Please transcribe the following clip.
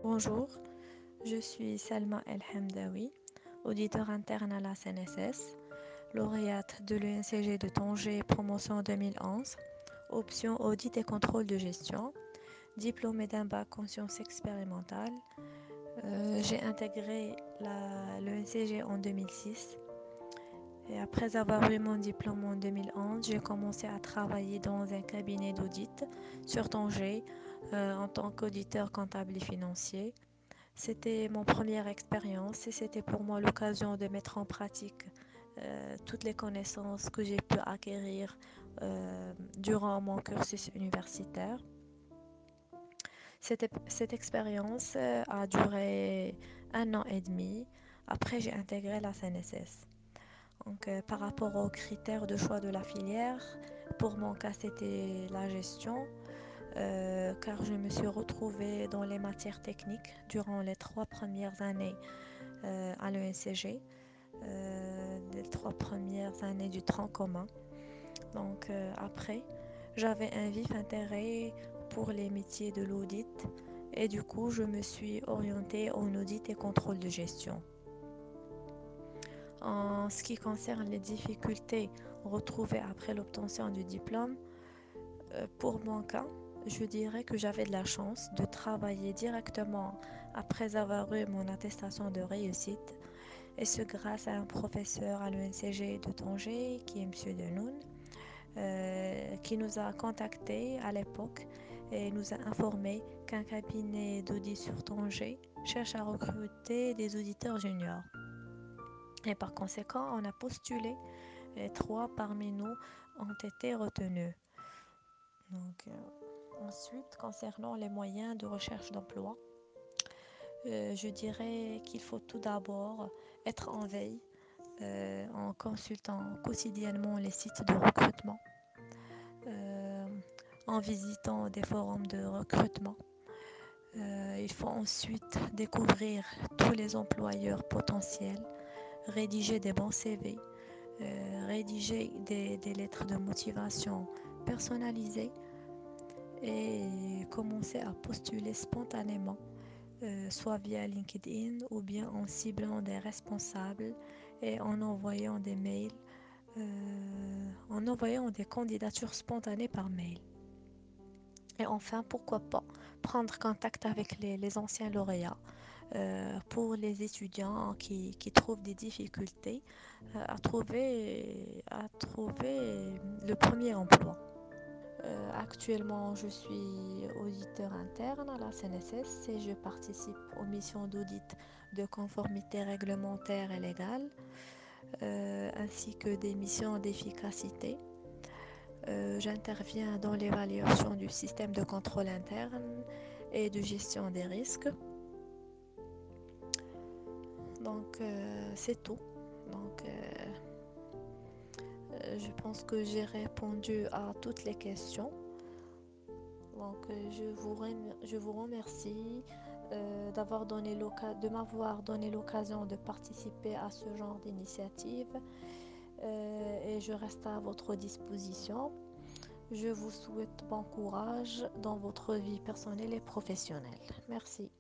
Bonjour, je suis Salma El Hamdawi, auditeur interne à la CNSS, lauréate de l'UNCG de Tanger promotion 2011, option audit et contrôle de gestion, diplômée d'un bac en sciences expérimentales. J'ai intégré l'UNCG en 2006 et après avoir eu mon diplôme en 2011, j'ai commencé à travailler dans un cabinet d'audit sur Tanger en tant qu'auditeur comptable et financier. C'était mon première expérience et c'était pour moi l'occasion de mettre en pratique toutes les connaissances que j'ai pu acquérir durant mon cursus universitaire. Cette expérience a duré 1 an et demi. Après, j'ai intégré la CNSS. Donc, par rapport aux critères de choix de la filière, pour mon cas, c'était la gestion, car je me suis retrouvée dans les matières techniques durant les 3 premières années à l'ENCG, les 3 premières années du tronc commun. Donc après, j'avais un vif intérêt pour les métiers de l'audit et du coup, je me suis orientée en audit et contrôle de gestion. En ce qui concerne les difficultés retrouvées après l'obtention du diplôme, pour mon cas, je dirais que j'avais de la chance de travailler directement après avoir eu mon attestation de réussite, et ce grâce à un professeur à l'UNCG de Tanger, qui est Monsieur Denoun, qui nous a contactés à l'époque et nous a informé qu'un cabinet d'audit sur Tanger cherche à recruter des auditeurs juniors. Et par conséquent, on a postulé et 3 parmi nous ont été retenus. Donc, ensuite, concernant les moyens de recherche d'emploi, je dirais qu'il faut tout d'abord être en veille en consultant quotidiennement les sites de recrutement, euh, en visitant des forums de recrutement. Il faut ensuite découvrir tous les employeurs potentiels, rédiger des bons CV, rédiger des lettres de motivation personnalisées et commencer à postuler spontanément, soit via LinkedIn ou bien en ciblant des responsables et en envoyant des mails, en envoyant des candidatures spontanées par mail. Et enfin, pourquoi pas prendre contact avec les anciens lauréats pour les étudiants qui trouvent des difficultés à trouver le premier emploi. Actuellement, je suis auditeur interne à la CNSS et je participe aux missions d'audit de conformité réglementaire et légale, ainsi que des missions d'efficacité. J'interviens dans l'évaluation du système de contrôle interne et de gestion des risques. Donc, c'est tout. Donc, je pense que j'ai répondu à toutes les questions. Donc, je vous remercie de m'avoir donné l'occasion de participer à ce genre d'initiative et je reste à votre disposition. Je vous souhaite bon courage dans votre vie personnelle et professionnelle. Merci.